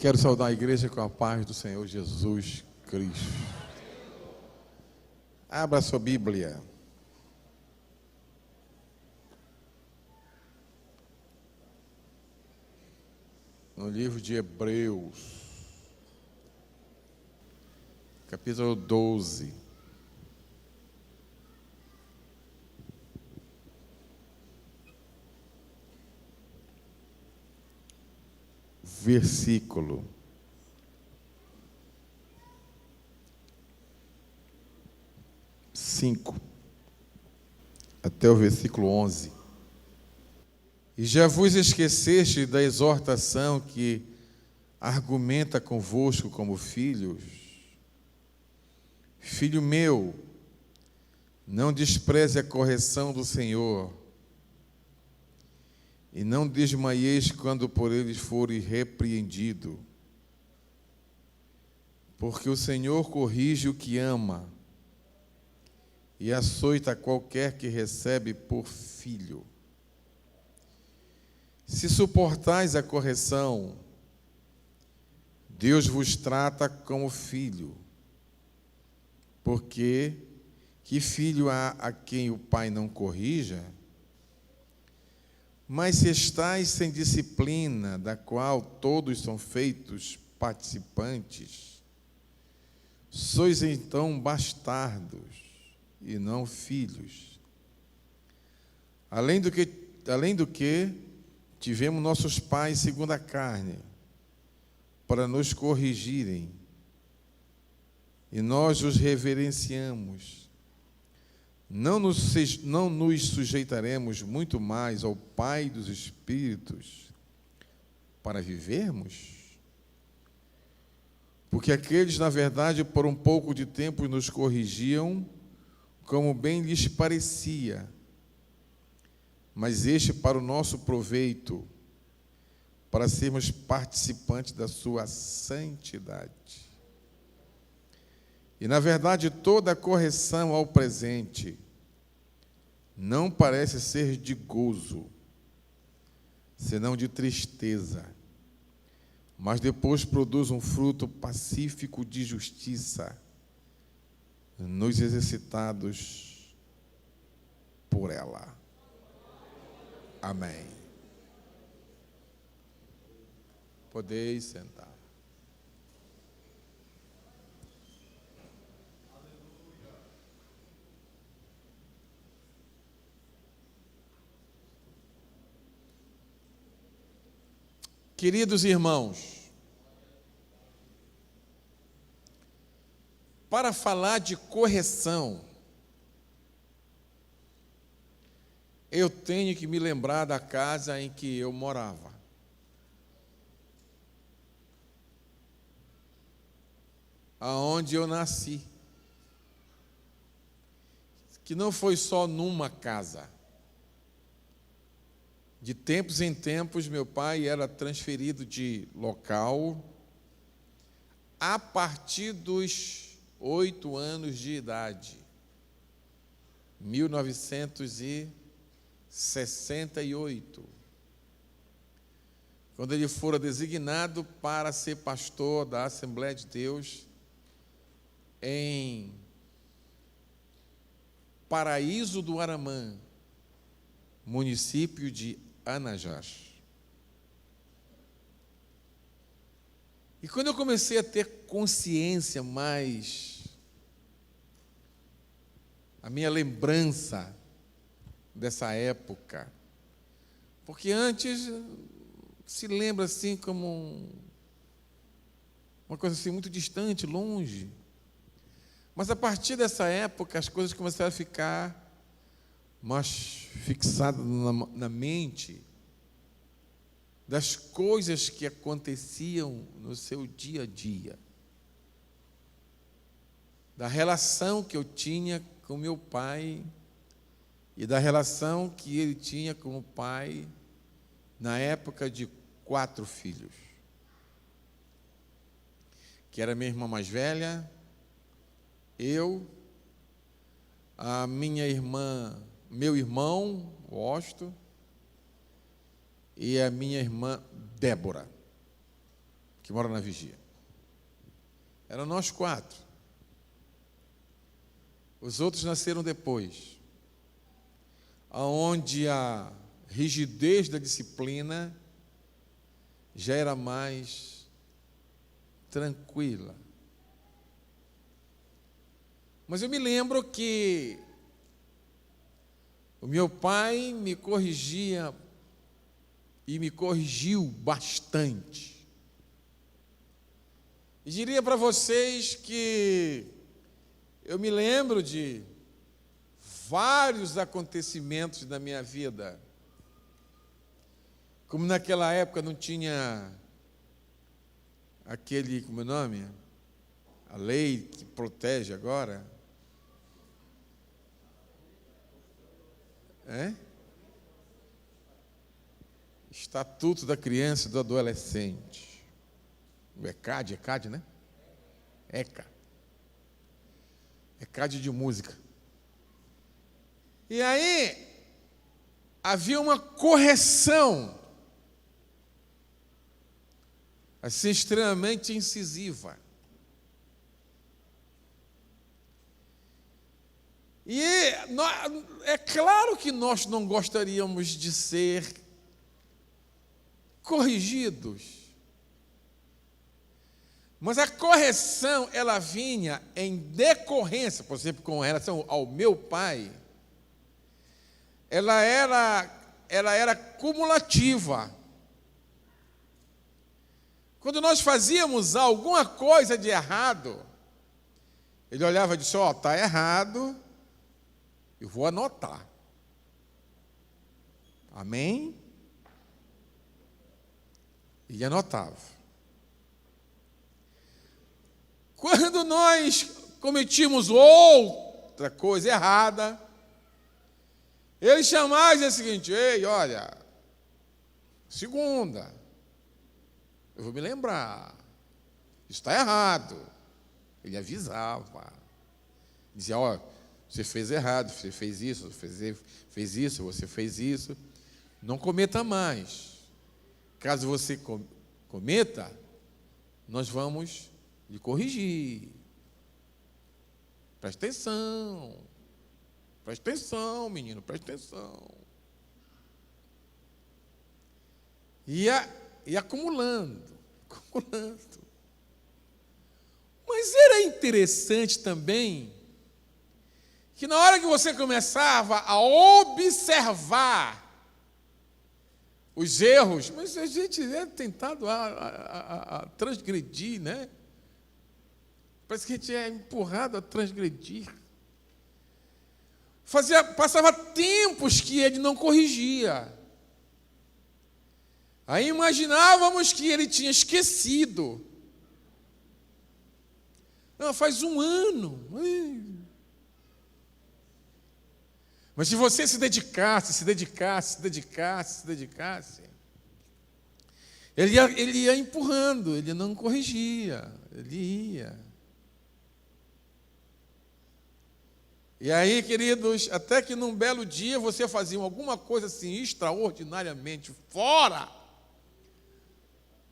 Quero saudar a igreja com a paz do Senhor Jesus Cristo. Abra sua Bíblia. No livro de Hebreus, capítulo 12. Versículo 5 até o versículo 11. E já vos esqueceste da exortação que argumenta convosco como filhos? Filho meu, não despreze a correção do Senhor, e não desmaieis quando por eles fores repreendido, porque o Senhor corrige o que ama e açoita qualquer que recebe por filho. Se suportais a correção, Deus vos trata como filho, porque que filho há a quem o pai não corrija? Mas se estáis sem disciplina, da qual todos são feitos participantes, sois então bastardos e não filhos. Além do que tivemos nossos pais segundo a carne, para nos corrigirem, e nós os reverenciamos. Não nos sujeitaremos muito mais ao Pai dos Espíritos para vivermos? Porque aqueles, na verdade, por um pouco de tempo nos corrigiam, como bem lhes parecia, mas este para o nosso proveito, para sermos participantes da sua santidade. E, na verdade, toda a correção ao presente não parece ser de gozo, senão de tristeza, mas depois produz um fruto pacífico de justiça nos exercitados por ela. Amém. Podeis sentar. Queridos irmãos, para falar de correção, eu tenho que me lembrar da casa em que eu morava. Aonde eu nasci. Que não foi só numa casa. De tempos em tempos, meu pai era transferido de local a partir dos 8 anos de idade, 1968, quando ele fora designado para ser pastor da Assembleia de Deus em Paraíso do Aramã, município de Anajás. E quando eu comecei a ter consciência mais, a minha lembrança dessa época, porque antes se lembra assim como uma coisa assim muito distante, longe, mas a partir dessa época as coisas começaram a ficar mais fixado na mente das coisas que aconteciam no seu dia a dia, da relação que eu tinha com meu pai e da relação que ele tinha com o pai na época de 4 filhos, que era minha irmã mais velha, eu, a minha irmã, meu irmão, Osto, e a minha irmã Débora. que mora na Vigia. Eram nós 4. Os outros nasceram depois, aonde a rigidez da disciplina já era mais tranquila. Mas eu me lembro que o meu pai me corrigia e me corrigiu bastante. E diria para vocês que eu me lembro de vários acontecimentos da minha vida. Como naquela época não tinha aquele, como é o nome? A lei que protege agora. Estatuto da Criança e do Adolescente. O ECAD, né? ECAD de música. E aí, havia uma correção, assim, extremamente incisiva. E é claro que nós não gostaríamos de ser corrigidos. Mas a correção, ela vinha em decorrência, por exemplo, com relação ao meu pai, ela era cumulativa. Quando nós fazíamos alguma coisa de errado, ele olhava e disse: ó, está errado, eu vou anotar. Amém? E anotava. Quando nós cometíamos outra coisa errada, ele chamava e dizia o seguinte: ei, olha, segunda, eu vou me lembrar, isso está errado. Ele avisava, dizia: ó, você fez errado, você fez isso, fez isso, você fez isso, não cometa mais. Caso você cometa, nós vamos lhe corrigir. Presta atenção, menino, presta atenção. E acumulando. Mas era interessante também que na hora que você começava a observar os erros, mas a gente é tentado a transgredir, né? Parece que a gente é empurrado a transgredir. Passava tempos que ele não corrigia. Aí imaginávamos que ele tinha esquecido. Não, faz um ano. Mas se você se dedicasse, ele ia empurrando, ele não corrigia, ele ia. E aí, queridos, até que num belo dia você fazia alguma coisa assim extraordinariamente fora,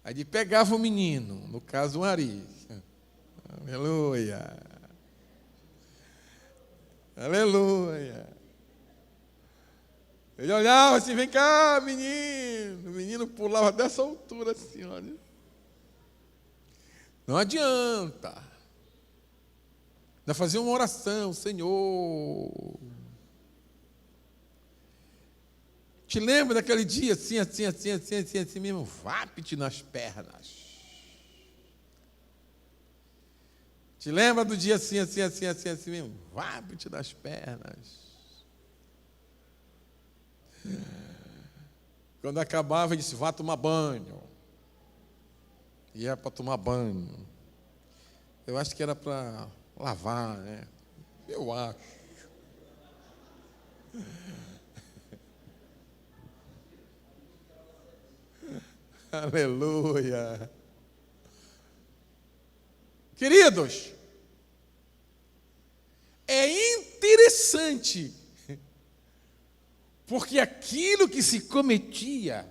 aí ele pegava o menino, no caso o Ari. Aleluia. Aleluia. Ele olhava assim: vem cá, menino. O menino pulava dessa altura assim, olha. Não adianta. Ainda fazia uma oração: Senhor, te lembra daquele dia assim mesmo? Vá-te nas pernas. Te lembra do dia assim mesmo? Vá-te nas pernas. Quando acabava, ele disse: vá tomar banho. Ia para tomar banho. Eu acho que era para lavar, né? Eu acho. Aleluia. Queridos, é interessante, porque aquilo que se cometia,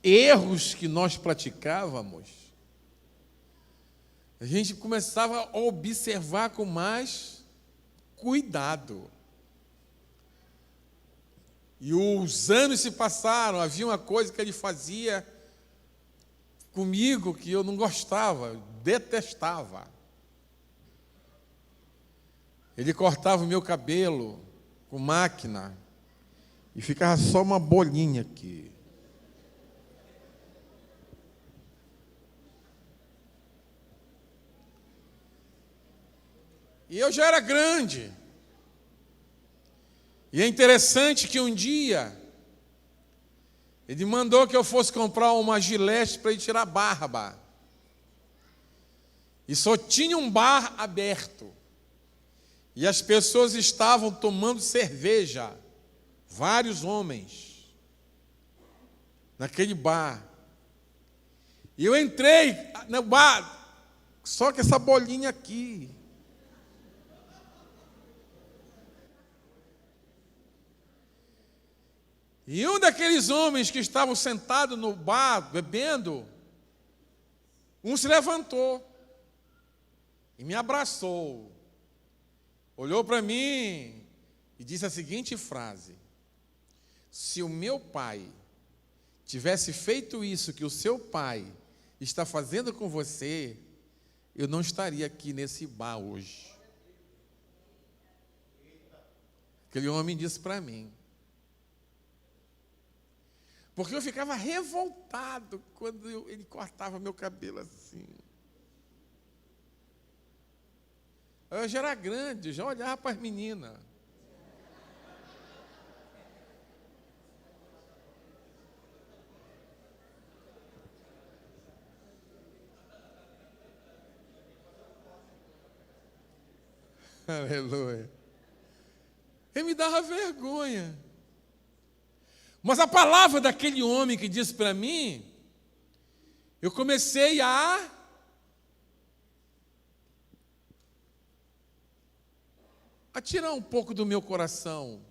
erros que nós praticávamos, a gente começava a observar com mais cuidado. E os anos se passaram, havia uma coisa que ele fazia comigo que eu não gostava, detestava. Ele cortava o meu cabelo com máquina e ficava só uma bolinha aqui. E eu já era grande. E é interessante que um dia ele mandou que eu fosse comprar uma gilete para ele tirar a barba. E só tinha um bar aberto. E as pessoas estavam tomando cerveja. Vários homens. Naquele bar. E eu entrei no bar, só com essa bolinha aqui. E um daqueles homens que estavam sentados no bar, bebendo, um se levantou e me abraçou, olhou para mim e disse a seguinte frase: se o meu pai tivesse feito isso que o seu pai está fazendo com você, eu não estaria aqui nesse bar hoje. Aquele homem disse para mim. Porque eu ficava revoltado quando ele cortava meu cabelo assim. Eu já era grande, já olhava para as meninas. Aleluia. Ele me dava vergonha. Mas a palavra daquele homem que disse para mim, eu comecei a tirar um pouco do meu coração.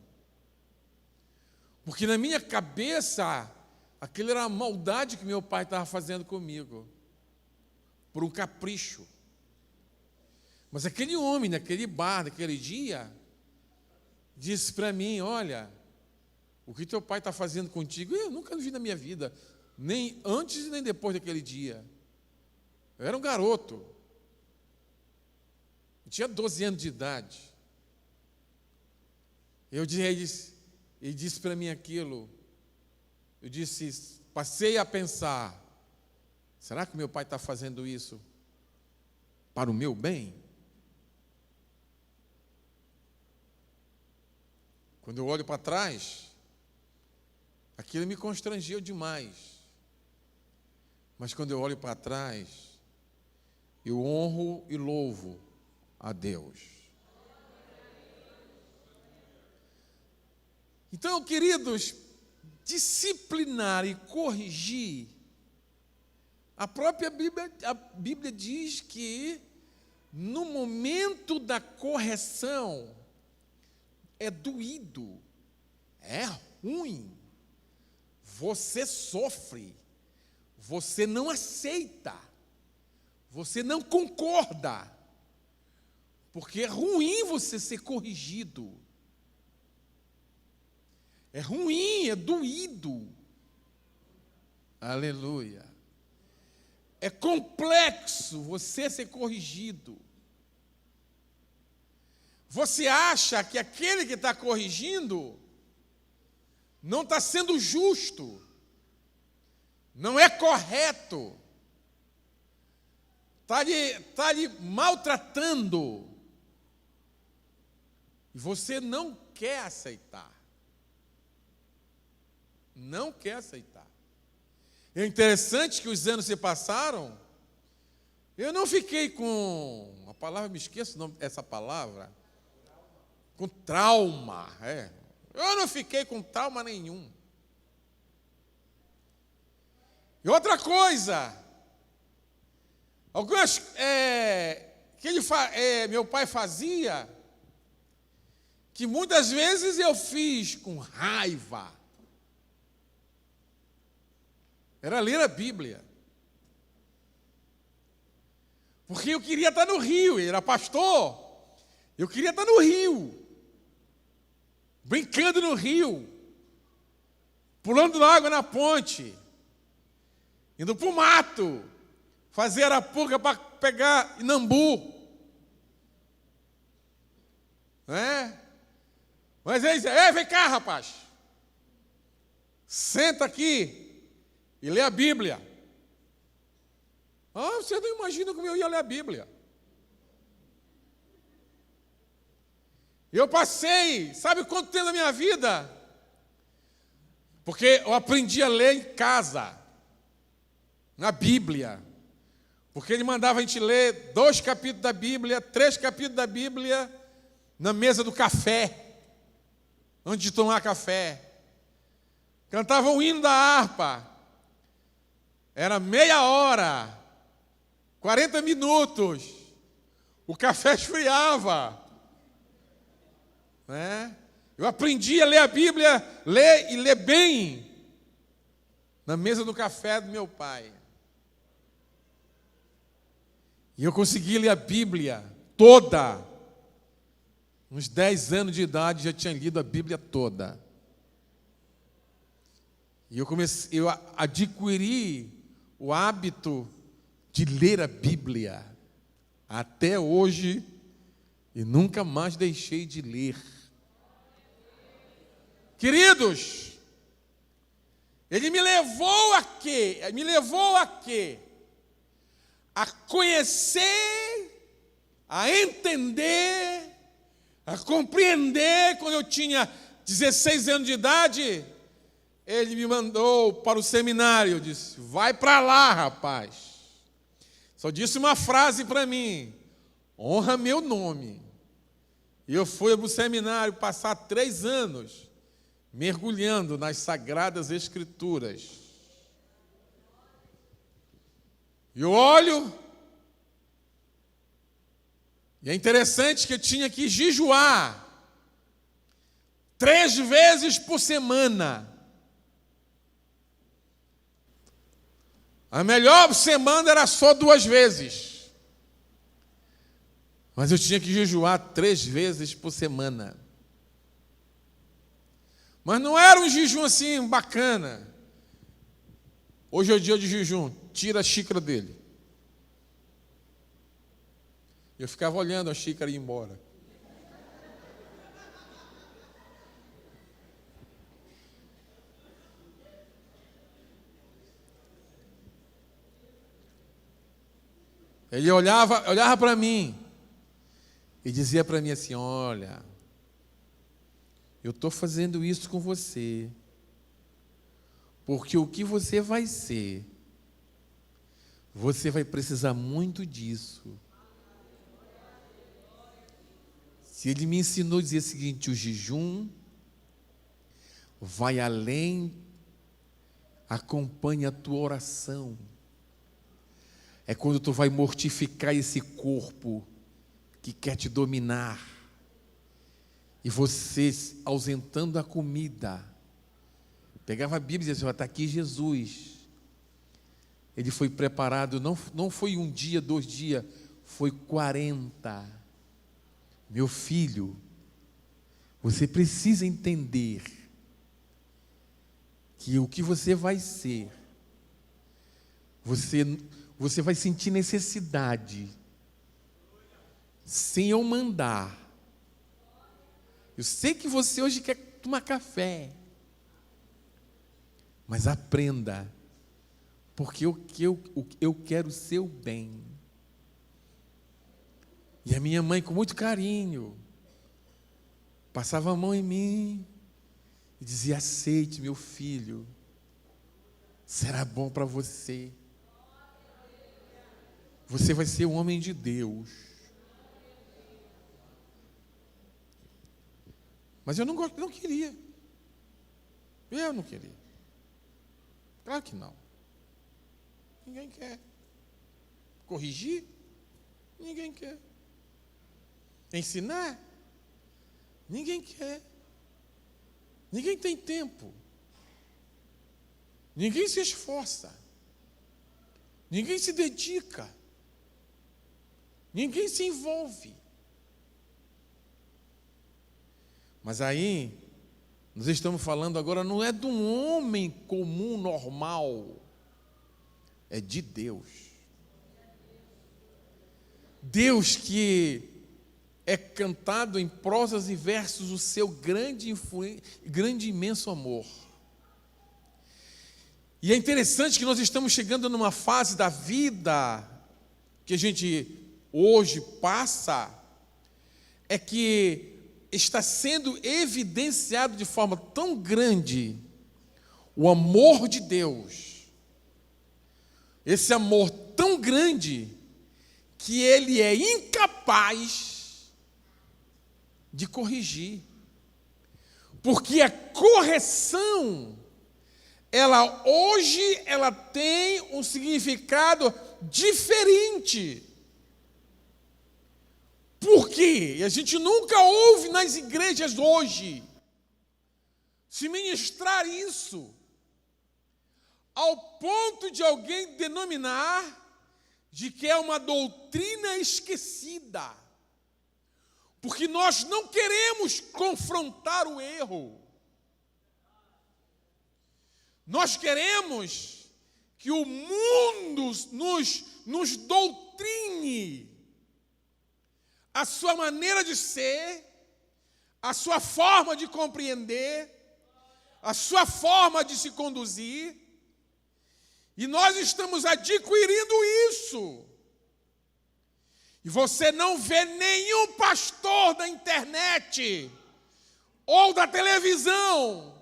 Porque na minha cabeça, aquilo era a maldade que meu pai estava fazendo comigo. Por um capricho. Mas aquele homem, naquele bar, naquele dia, disse para mim, olha, o que teu pai está fazendo contigo, eu nunca vi na minha vida, nem antes nem depois daquele dia. Eu era um garoto. Eu tinha 12 anos de idade. Ele disse para mim aquilo. Eu disse, passei a pensar, será que meu pai está fazendo isso para o meu bem? Quando eu olho para trás, aquilo me constrangeu demais. Mas quando eu olho para trás, eu honro e louvo a Deus. Então, queridos, disciplinar e corrigir, a própria Bíblia diz que no momento da correção é doído, é ruim. Você sofre, você não aceita, você não concorda, porque é ruim você ser corrigido, é ruim, é doído, aleluia, é complexo você ser corrigido. Você acha que aquele que está corrigindo não está sendo justo, não é correto, está lhe maltratando, e você não quer aceitar. Não quer aceitar. É interessante que os anos se passaram, eu não fiquei com, a palavra, me esqueço essa palavra, com trauma, Eu não fiquei com trauma nenhum. E outra coisa, algumas que meu pai fazia, que muitas vezes eu fiz com raiva. era ler a Bíblia. Porque eu queria estar no Rio, ele era pastor. Eu queria estar no Rio, brincando no rio, pulando na água na ponte, indo para o mato, fazer arapuca para pegar inambu. Mas ele dizia: ei, vem cá, rapaz, senta aqui e lê a Bíblia. Você não imagina como eu ia ler a Bíblia. Eu passei, sabe quanto tempo da minha vida? Porque eu aprendi a ler em casa, na Bíblia. Porque ele mandava a gente ler 2 capítulos da Bíblia, 3 capítulos da Bíblia, na mesa do café, antes de tomar café. Cantava o hino da harpa. Era meia hora, 40 minutos. O café esfriava. Eu aprendi a ler a Bíblia, ler e ler bem, na mesa do café do meu pai. E eu consegui ler a Bíblia toda. Uns 10 anos de idade já tinha lido a Bíblia toda. E eu adquiri o hábito de ler a Bíblia até hoje e nunca mais deixei de ler. Queridos, ele me levou a quê? A conhecer, a entender, a compreender. Quando eu tinha 16 anos de idade, ele me mandou para o seminário. Disse: vai para lá, rapaz. Só disse uma frase para mim: honra meu nome. E eu fui para o seminário passar 3 anos mergulhando nas Sagradas Escrituras. E eu olho, e é interessante que eu tinha que jejuar 3 vezes por semana. A melhor semana era só 2 vezes. Mas eu tinha que jejuar 3 vezes por semana. Mas não era um jejum assim bacana. Hoje é o dia de jejum, tira a xícara dele. Eu ficava olhando a xícara ir embora. Ele olhava para mim e dizia para mim assim: olha, eu estou fazendo isso com você, porque o que você vai ser, você vai precisar muito disso. Se ele me ensinou a dizer o seguinte: o jejum vai além, acompanha a tua oração. É quando tu vai mortificar esse corpo que quer te dominar. E você, ausentando a comida, pegava a Bíblia e dizia: está aqui Jesus. Ele foi preparado, não foi 1 dia, 2 dias, foi 40. Meu filho, você precisa entender que o que você vai ser, você vai sentir necessidade, sem eu mandar. Eu sei que você hoje quer tomar café, mas aprenda, porque eu quero o seu bem. E a minha mãe, com muito carinho, passava a mão em mim e dizia: aceite, meu filho, será bom para você. Você vai ser um homem de Deus. Mas eu não queria. Eu não queria. Claro que não. Ninguém quer. Corrigir? Ninguém quer. Ensinar? Ninguém quer. Ninguém tem tempo. ninguém se esforça, ninguém se dedica, ninguém se envolve. Mas aí, nós estamos falando agora, não é de um homem comum, normal, é de Deus. Deus que é cantado em prosas e versos o seu grande e imenso amor. E é interessante que nós estamos chegando numa fase da vida que a gente hoje passa, é que está sendo evidenciado de forma tão grande o amor de Deus. Esse amor tão grande que Ele é incapaz de corrigir. Porque a correção, hoje ela tem um significado diferente. Por quê? E a gente nunca ouve nas igrejas hoje se ministrar isso, ao ponto de alguém denominar de que é uma doutrina esquecida. Porque nós não queremos confrontar o erro. Nós queremos que o mundo nos doutrine a sua maneira de ser, a sua forma de compreender, a sua forma de se conduzir, e nós estamos adquirindo isso. E você não vê nenhum pastor da internet ou da televisão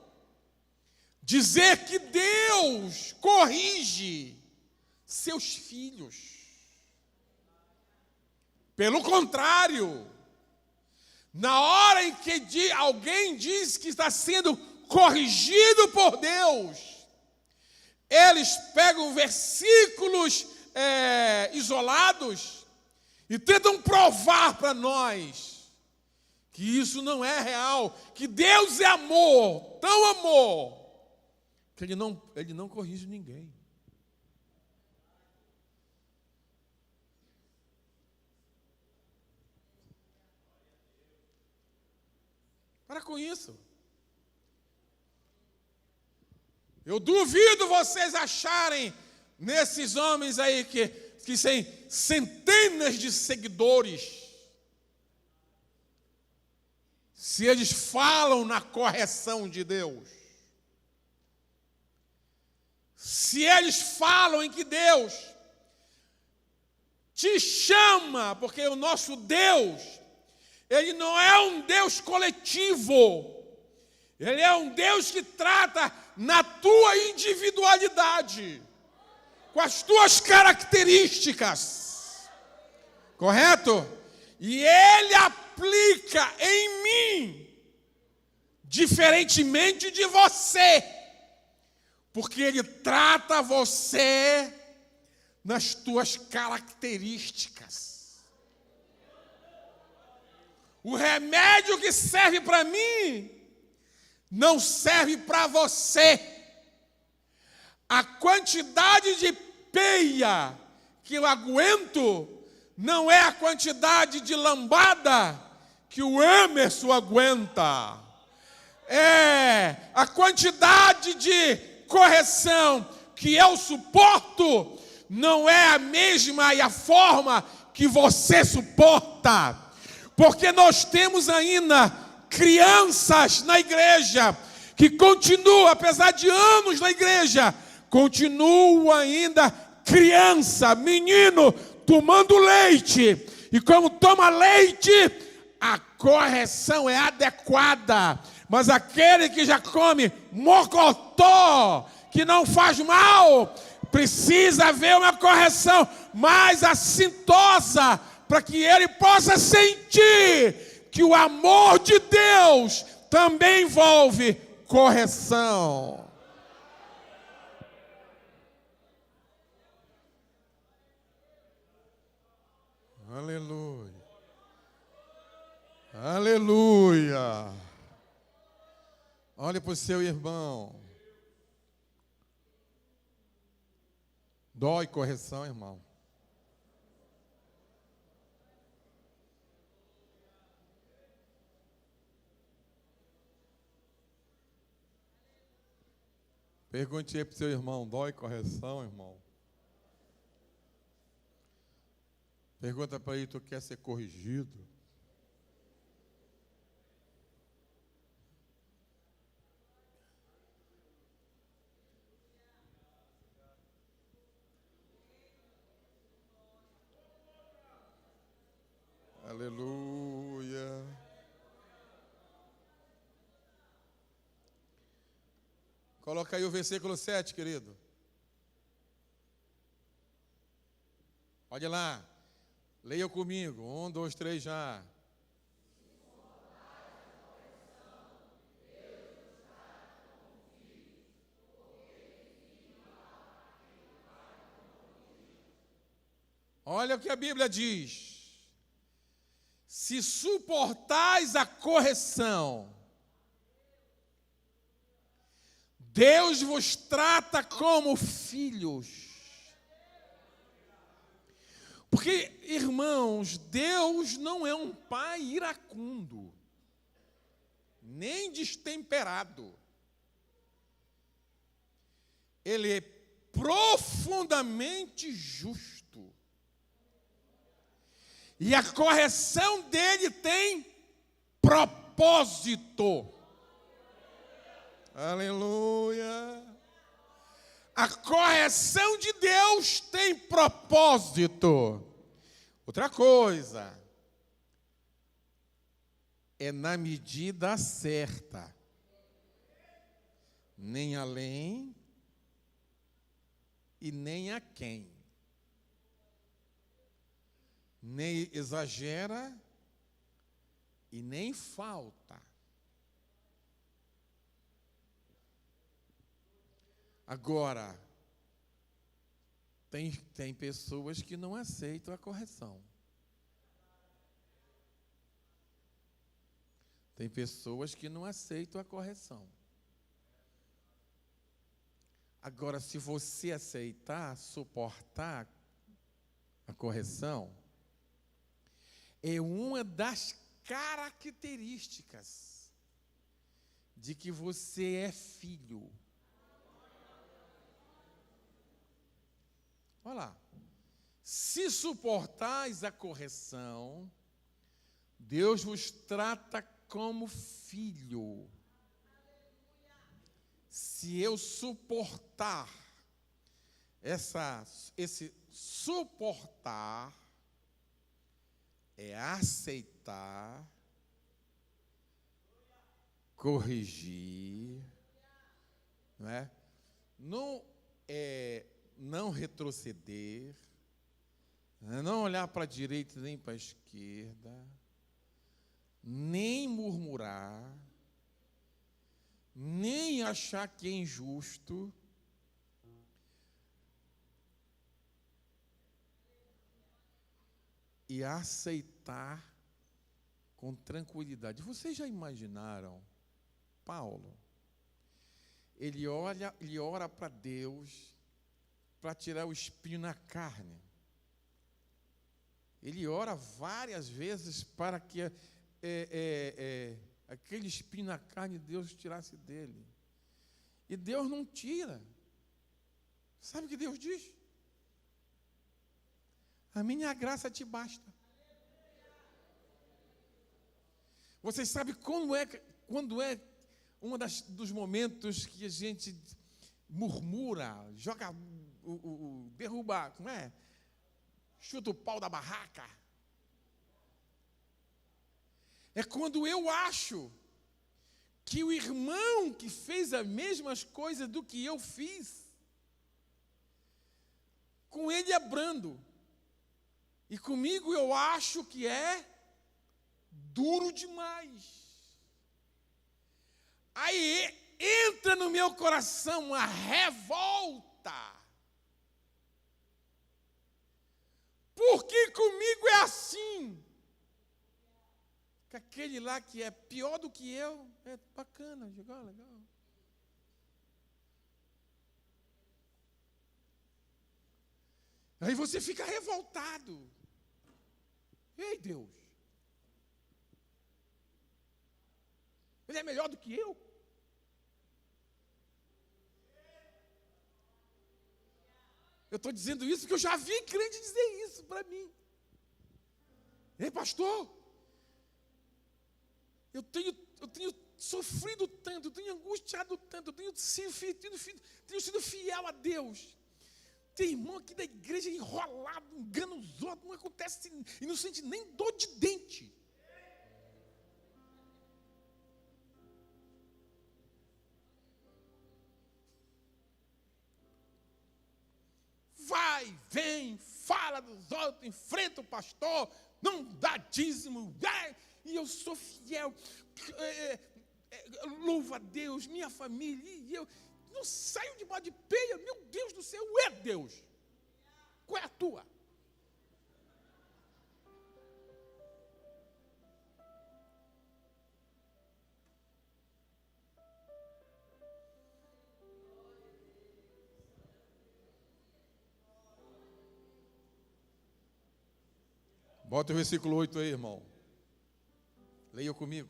dizer que Deus corrige seus filhos. Pelo contrário, na hora em que alguém diz que está sendo corrigido por Deus, eles pegam versículos isolados e tentam provar para nós que isso não é real, que Deus é amor, tão amor, que Ele não corrige ninguém. Para com isso. Eu duvido vocês acharem nesses homens aí que têm centenas de seguidores, se eles falam na correção de Deus, se eles falam em que Deus te chama, porque o nosso Deus, Ele não é um Deus coletivo, Ele é um Deus que trata na tua individualidade, com as tuas características, correto? E Ele aplica em mim, diferentemente de você, porque Ele trata você nas tuas características. O remédio que serve para mim não serve para você. A quantidade de peia que eu aguento não é a quantidade de lambada que o Emerson aguenta. É a quantidade de correção que eu suporto não é a mesma e a forma que você suporta. Porque nós temos ainda crianças na igreja que continuam, apesar de anos na igreja, continuam ainda criança, menino, tomando leite. E como toma leite, a correção é adequada. Mas aquele que já come mocotó, que não faz mal, precisa haver uma correção mais assintosa, para que ele possa sentir que o amor de Deus também envolve correção. Aleluia. Aleluia. Olhe para o seu irmão. Dói correção, irmão. Pergunte aí para o seu irmão, dói correção, irmão? Pergunta para ele, tu quer ser corrigido? Aleluia. Coloca aí o versículo 7, querido. Olha lá. Leia comigo. 1, 2, 3 já. Olha o que a Bíblia diz. Se suportais a correção, Deus vos trata como filhos. Porque, irmãos, Deus não é um pai iracundo, nem destemperado. Ele é profundamente justo. E a correção dele tem propósito. Aleluia. A correção de Deus tem propósito. Outra coisa, é na medida certa. Nem além e nem aquém. Nem exagera e nem falta. Agora, tem pessoas que não aceitam a correção. Tem pessoas que não aceitam a correção. Agora, se você aceitar, suportar a correção, é uma das características de que você é filho. Olha lá. Se suportais a correção, Deus vos trata como filho. Se eu suportar, esse suportar é aceitar, corrigir, não é? Não é não retroceder, não olhar para a direita nem para a esquerda, nem murmurar, nem achar que é injusto. E aceitar com tranquilidade. Vocês já imaginaram Paulo? Ele ora para Deus para tirar o espinho na carne. Ele ora várias vezes para que aquele espinho na carne Deus tirasse dele. E Deus não tira. Sabe o que Deus diz? A minha graça te basta. Vocês sabem quando é dos momentos que a gente murmura, joga, derruba, como é? Chuta o pau da barraca. É quando eu acho que o irmão que fez as mesmas coisas do que eu fiz, com ele é brando. E comigo eu acho que é duro demais. Aí entra no meu coração uma revolta. Porque comigo é assim. Que aquele lá que é pior do que eu, é bacana, legal. Aí você fica revoltado. Ei, Deus, ele é melhor do que eu? Eu estou dizendo isso porque eu já vi crente dizer isso para mim. Ei, pastor, eu tenho sofrido tanto, eu tenho angustiado tanto, eu tenho sido fiel a Deus. Tem irmão aqui da igreja enrolado, engana os outros, não acontece e não sente nem dor de dente. Vai, vem, fala dos outros, enfrenta o pastor, não dá dízimo, e eu sou fiel, louvo a Deus, minha família, e eu não saio de bode peia, meu Deus do céu, é Deus. Qual é a tua? Bota o versículo 8 aí, irmão. Leia comigo.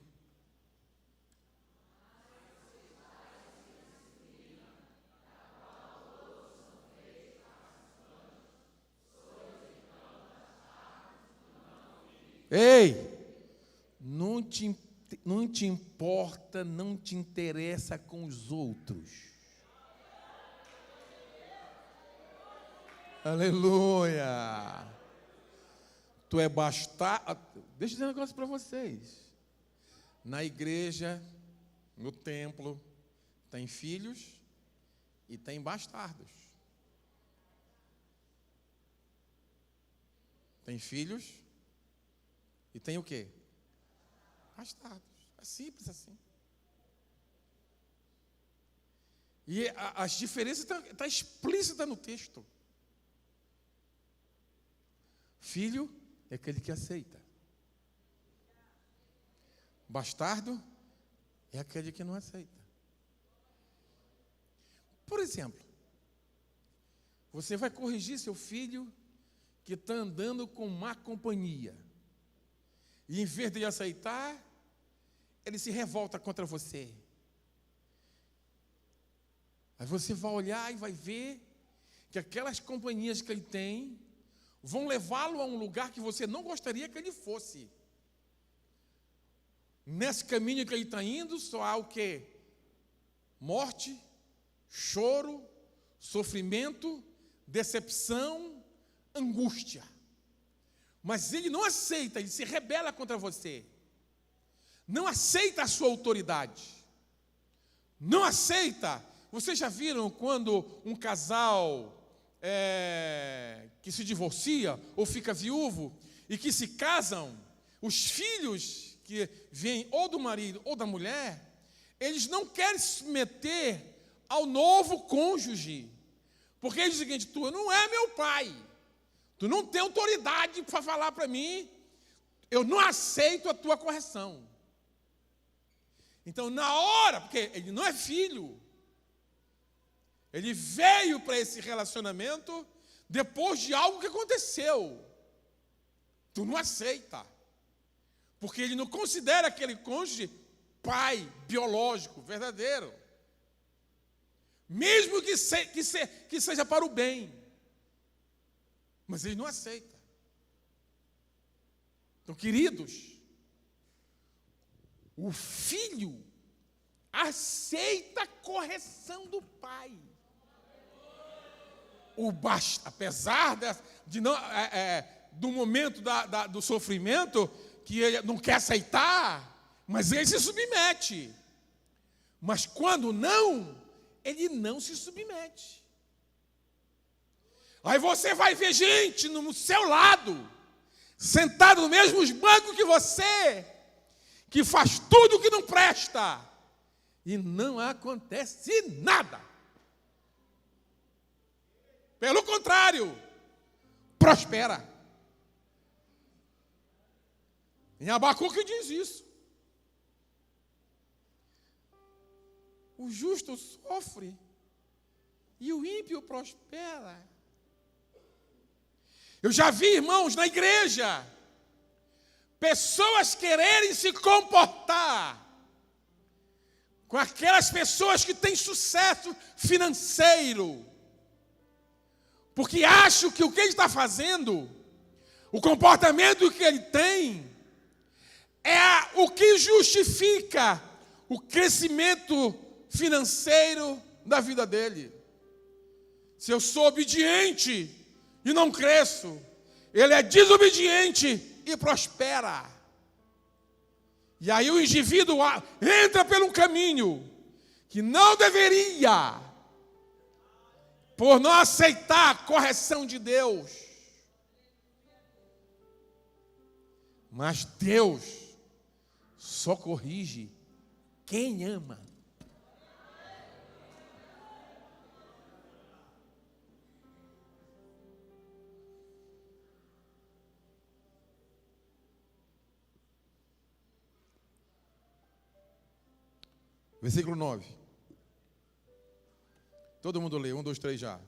Ei, não te importa, não te interessa com os outros. Aleluia. Tu é bastardo. Deixa eu dizer um negócio para vocês. Na igreja, no templo, tem filhos e tem bastardos. Tem filhos e tem o quê? Bastardos. É simples assim. E as diferenças estão explícitas no texto. Filho é aquele que aceita. Bastardo é aquele que não aceita. Por exemplo, você vai corrigir seu filho que está andando com má companhia. E em vez de aceitar, ele se revolta contra você. Aí você vai olhar e vai ver que aquelas companhias que ele tem vão levá-lo a um lugar que você não gostaria que ele fosse. Nesse caminho que ele está indo, só há o quê? Morte, choro, sofrimento, decepção, angústia. Mas ele não aceita, ele se rebela contra você. Não aceita a sua autoridade. Não aceita. Vocês já viram quando um casal que se divorcia ou fica viúvo e que se casam, os filhos que vêm ou do marido ou da mulher, eles não querem se submeter ao novo cônjuge, porque eles dizem o seguinte: tu não é meu pai, tu não tem autoridade para falar para mim, eu não aceito a tua correção. Então, na hora, porque ele não é filho, ele veio para esse relacionamento depois de algo que aconteceu. Tu não aceita. Porque ele não considera aquele cônjuge pai biológico, verdadeiro. Mesmo que seja para o bem. Mas ele não aceita. Então, queridos, o filho aceita a correção do pai. Apesar do momento do sofrimento, que ele não quer aceitar, mas ele se submete. Mas quando não, ele não se submete. Aí você vai ver gente no seu lado, sentado no mesmo banco que você, que faz tudo que não presta, e não acontece nada. Pelo contrário, prospera. Em Abacuque diz isso. O justo sofre e o ímpio prospera. Eu já vi, irmãos, na igreja, pessoas quererem se comportar com aquelas pessoas que têm sucesso financeiro, porque acham que o que ele está fazendo, o comportamento que ele tem, é o que justifica o crescimento financeiro da vida dele. Se eu sou obediente e não cresço, ele é desobediente e prospera. E aí o indivíduo entra por um caminho que não deveria, por não aceitar a correção de Deus. Mas Deus só corrige quem ama. Versículo 9. Todo mundo lê, 1, 2, 3 já.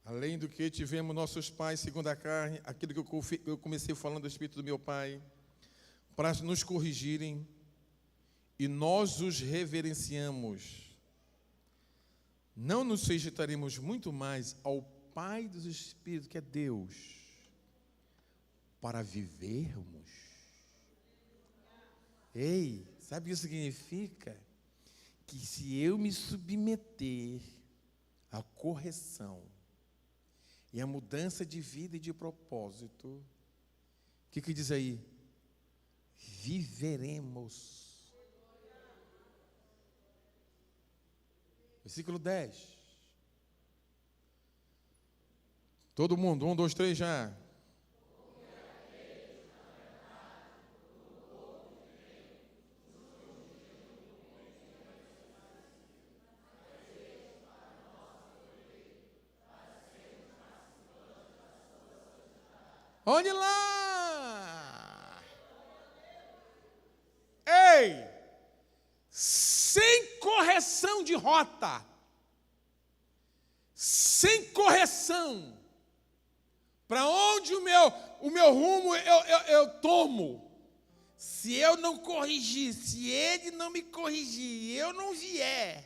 Além do que tivemos nossos pais segundo a carne, aquilo que eu comecei falando do Espírito do meu Pai, para nos corrigirem, e nós os reverenciamos. Não nos sujeitaremos muito mais ao Pai dos Espíritos, que é Deus, para vivermos? Ei, sabe o que isso significa? Que se eu me submeter à correção e à mudança de vida e de propósito, o que diz aí? Viveremos. Versículo 10. Todo mundo, 1, 2, 3 já. Olhe lá! Ei! Sem correção de rota, sem correção, para onde o meu rumo eu tomo, se eu não corrigir, se ele não me corrigir, eu não vier,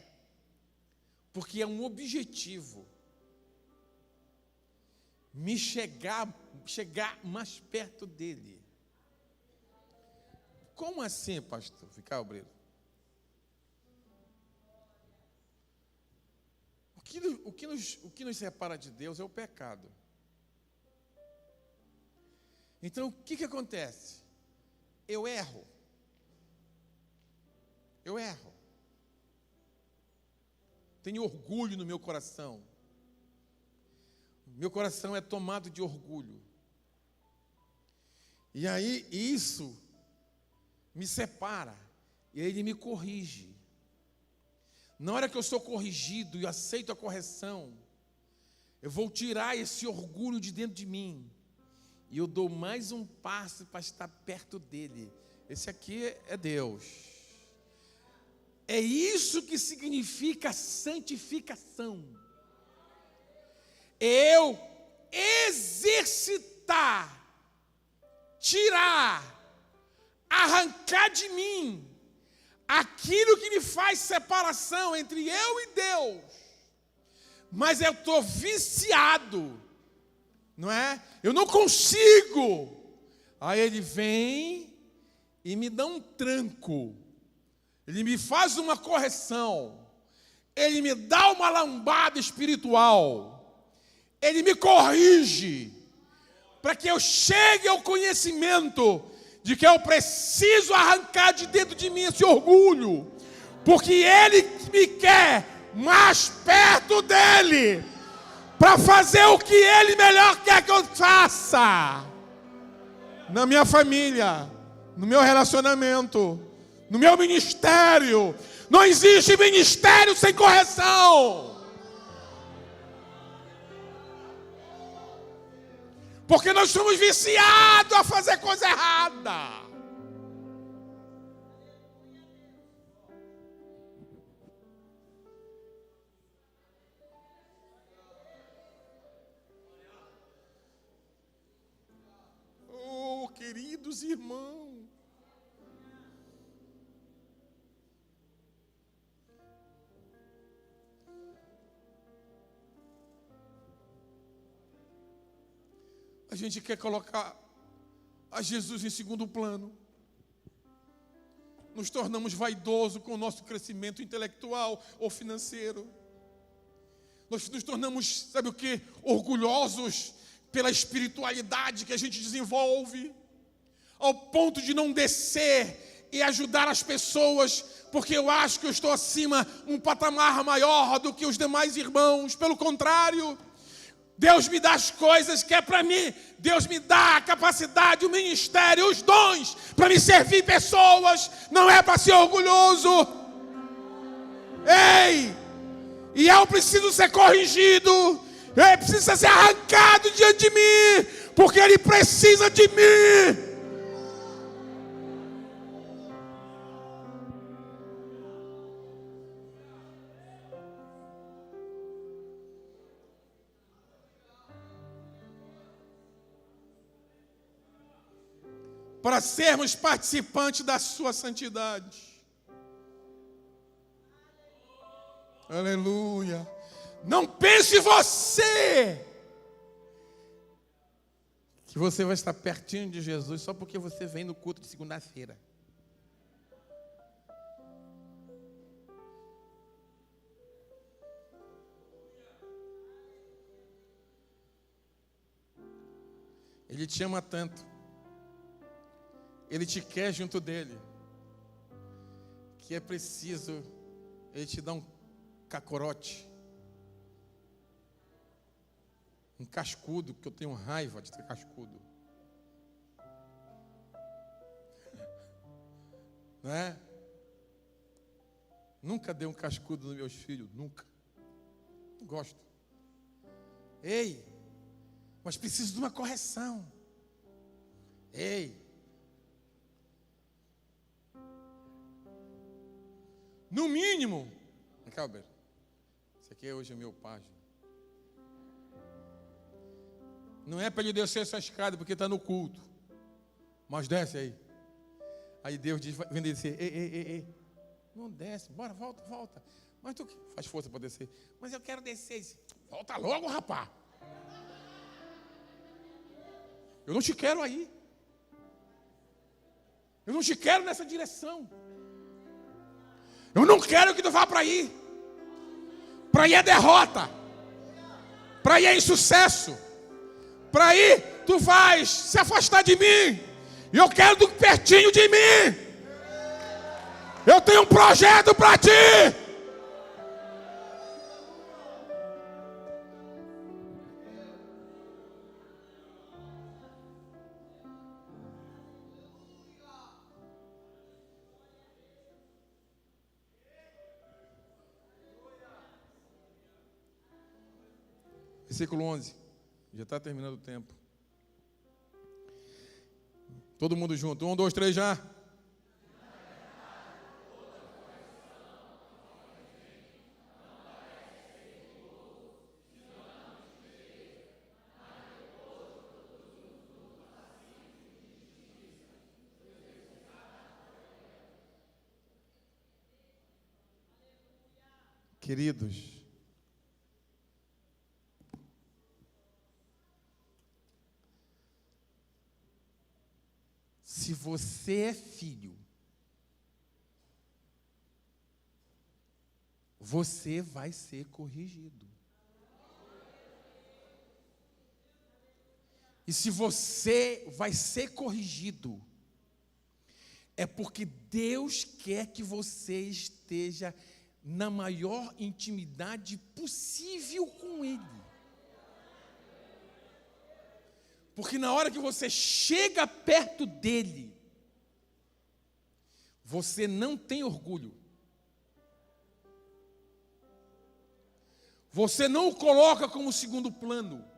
porque é um objetivo, me chegar mais perto dele. Como assim, pastor? Ficar obreiro? O que nos separa de Deus é o pecado. Então, o que acontece? Eu erro. Tenho orgulho no meu coração. Meu coração é tomado de orgulho. E aí, isso me separa. E aí ele me corrige. Na hora que eu sou corrigido e aceito a correção, eu vou tirar esse orgulho de dentro de mim. E eu dou mais um passo para estar perto dele. Esse aqui é Deus. É isso que significa santificação. Eu exercitar, tirar, arrancar de mim aquilo que me faz separação entre eu e Deus. Mas eu estou viciado, não é? Eu não consigo. Aí ele vem e me dá um tranco. Ele me faz uma correção. Ele me dá uma lambada espiritual. Ele me corrige, para que eu chegue ao conhecimento de que eu preciso arrancar de dentro de mim esse orgulho, porque ele me quer mais perto dele, para fazer o que ele melhor quer que eu faça, na minha família, no meu relacionamento, no meu ministério. Não existe ministério sem correção. Porque nós somos viciados a fazer coisa errada. Oh, queridos irmãos. A gente quer colocar a Jesus em segundo plano. Nos tornamos vaidosos com o nosso crescimento intelectual ou financeiro. Nós nos tornamos, sabe o quê? Orgulhosos pela espiritualidade que a gente desenvolve, ao ponto de não descer e ajudar as pessoas, porque eu acho que eu estou acima, um patamar maior do que os demais irmãos. Pelo contrário, Deus me dá as coisas que é para mim. Deus me dá a capacidade, o ministério, os dons para me servir pessoas. Não é para ser orgulhoso. Ei! E eu preciso ser corrigido. Ele precisa ser arrancado diante de mim, porque ele precisa de mim. Para sermos participantes da sua santidade. Aleluia. Não pense você que você vai estar pertinho de Jesus só porque você vem no culto de segunda-feira. Ele te ama tanto, Ele te quer junto dele, que é preciso Ele te dar um cacorote, um cascudo, porque eu tenho raiva de ter cascudo. Não é? Nunca dei um cascudo nos meus filhos, nunca. Não gosto. Ei, mas preciso de uma correção. Ei. No mínimo, Calber, esse aqui hoje é meu página. Não é para ele descer essa escada porque está no culto. Mas desce aí. Aí Deus diz, vem descer. Ei. Não desce, bora, volta. Mas tu faz força para descer. Mas eu quero descer. Volta logo, rapaz. Eu não te quero aí. Eu não te quero nessa direção. Eu não quero que tu vá para aí. Para aí é derrota. Para aí é insucesso. Para aí tu vais se afastar de mim. E eu quero tu pertinho de mim. Eu tenho um projeto para ti. Versículo 11. Já está terminando o tempo. Todo mundo junto. 1, 2, 3 já. Queridos, se você é filho, você vai ser corrigido. E se você vai ser corrigido, é porque Deus quer que você esteja na maior intimidade possível com Ele. Porque na hora que você chega perto dele, você não tem orgulho. Você não o coloca como segundo plano.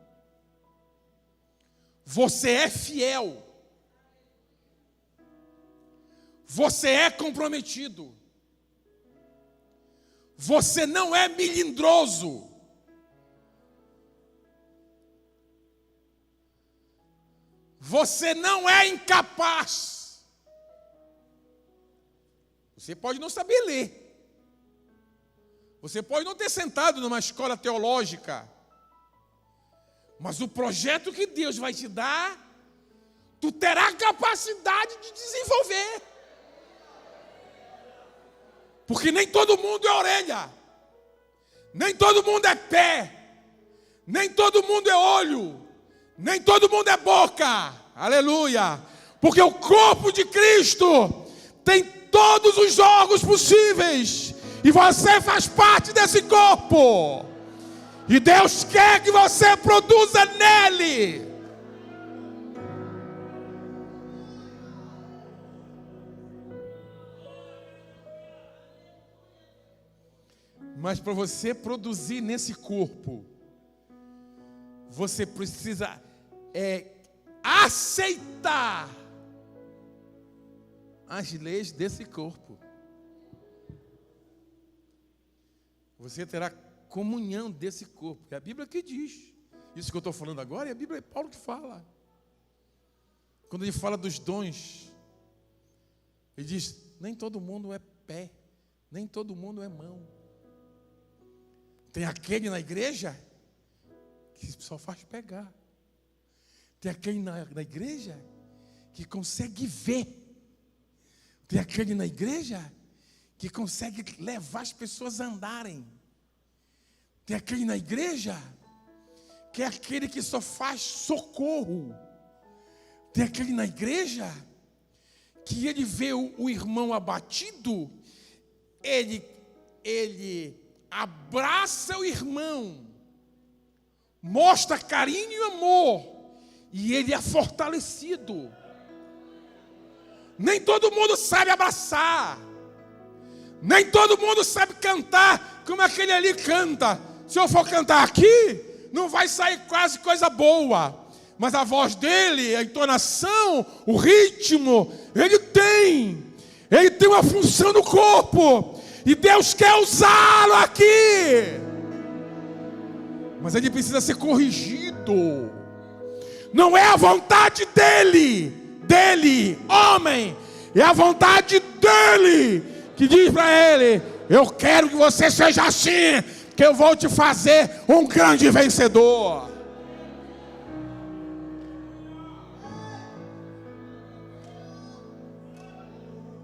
Você é fiel. Você é comprometido. Você não é melindroso. Você não é incapaz. Você pode não saber ler. Você pode não ter sentado numa escola teológica. Mas o projeto que Deus vai te dar, tu terá capacidade de desenvolver. Porque nem todo mundo é orelha. Nem todo mundo é pé. Nem todo mundo é olho. Nem todo mundo é boca, aleluia, porque o corpo de Cristo tem todos os órgãos possíveis, e você faz parte desse corpo, e Deus quer que você produza nele. Mas para você produzir nesse corpo, você precisa aceitar as leis desse corpo. Você terá comunhão desse corpo. É a Bíblia que diz. Isso que eu estou falando agora é a Bíblia, é Paulo que fala. Quando ele fala dos dons, ele diz, nem todo mundo é pé, nem todo mundo é mão. Tem aquele na igreja que só faz pegar. Tem aquele na igreja que consegue ver. Tem aquele na igreja que consegue levar as pessoas a andarem. Tem aquele na igreja que é aquele que só faz socorro. Tem aquele na igreja que ele vê o irmão abatido, ele abraça o irmão, mostra carinho e amor, e ele é fortalecido. Nem todo mundo sabe abraçar, nem todo mundo sabe cantar como aquele ali canta. Se eu for cantar aqui, não vai sair quase coisa boa, mas a voz dele, a entonação, o ritmo, ele tem uma função no corpo, e Deus quer usá-lo aqui. Mas ele precisa ser corrigido. Não é a vontade dele, homem, é a vontade dele que diz para ele: eu quero que você seja assim, que eu vou te fazer um grande vencedor.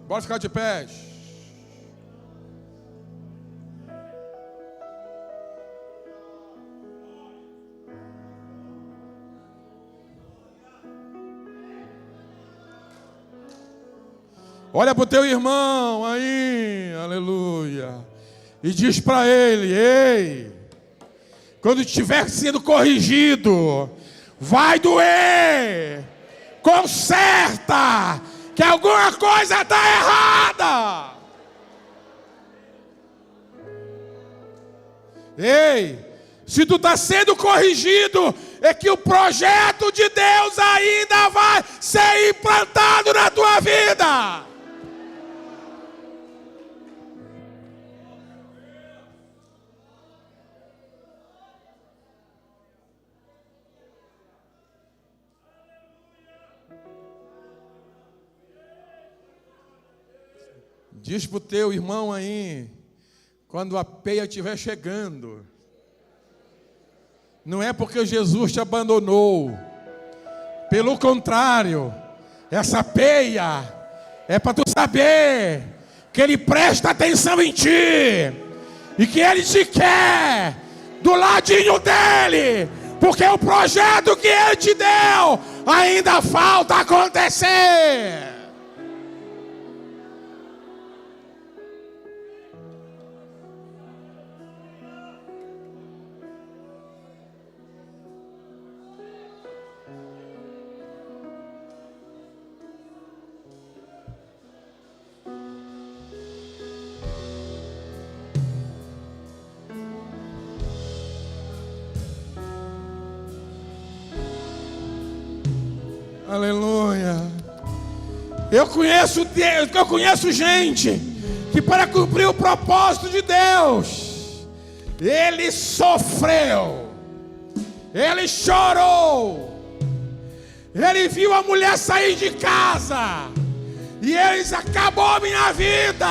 Bora ficar de pé. Olha para o teu irmão aí, aleluia, e diz para ele: ei, quando estiver sendo corrigido, vai doer, conserta, que alguma coisa está errada. Ei, se tu está sendo corrigido, é que o projeto de Deus ainda vai ser implantado na tua vida. Diz para o teu irmão aí, quando a peia estiver chegando, não é porque Jesus te abandonou, pelo contrário, essa peia é para tu saber que Ele presta atenção em ti, e que Ele te quer do ladinho dele, porque o projeto que Ele te deu ainda falta acontecer. Aleluia. Eu conheço gente que para cumprir o propósito de Deus, ele sofreu, ele chorou, ele viu a mulher sair de casa e ele disse: acabou a minha vida.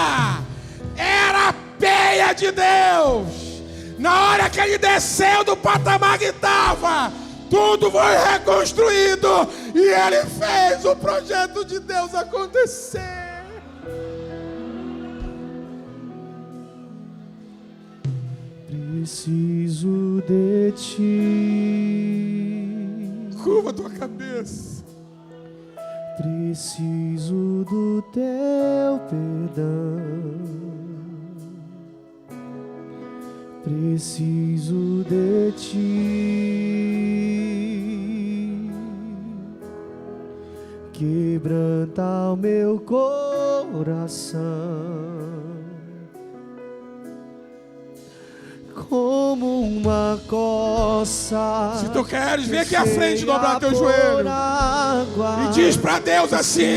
Era a peia de Deus. Na hora que ele desceu do patamar que estava, tudo foi reconstruído e ele fez o projeto de Deus acontecer. Preciso de ti. Curva a tua cabeça. Preciso do teu perdão. Preciso de ti. Quebranta o meu coração como uma coça. Se tu queres, vem aqui à frente, dobrar teu joelho e diz para Deus assim: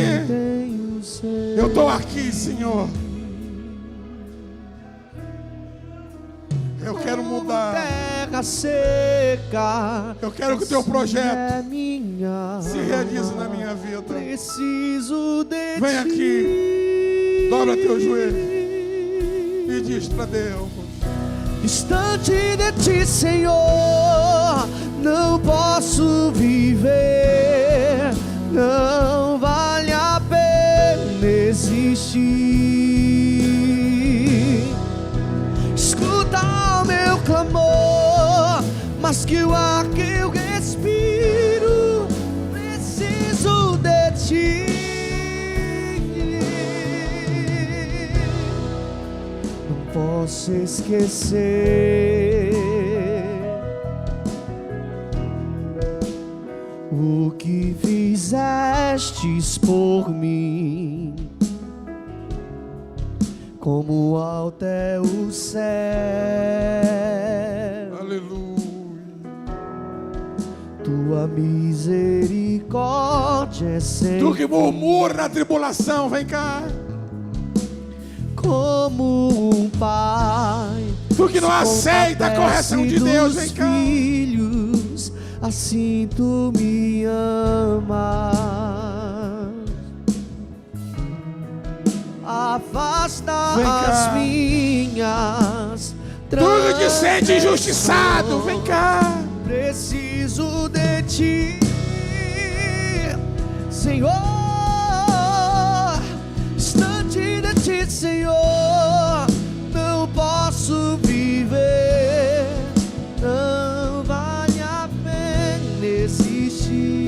eu estou aqui, Senhor. Eu quero mudar. Terra seca. Eu quero que o teu projeto se realize na minha vida. Preciso de Vem ti. aqui, dobra teu joelho e diz para Deus: distante de ti, Senhor, não posso viver. Não vale a pena existir. Meu clamor, mas que o ar que eu respiro, preciso de ti. Não posso esquecer o que fizestes por mim. Como alto é o céu. Aleluia. Tua misericórdia é sempre. Tu que murmura na tribulação, vem cá. Como um pai. Tu que não aceita a correção de Deus, vem cá. Filhos, assim tu me amas. Afasta as minhas transgressões. Tu que se sente injustiçado, vem cá. Preciso de ti, Senhor. Distante de ti, Senhor, não posso viver. Não vale a pena existir.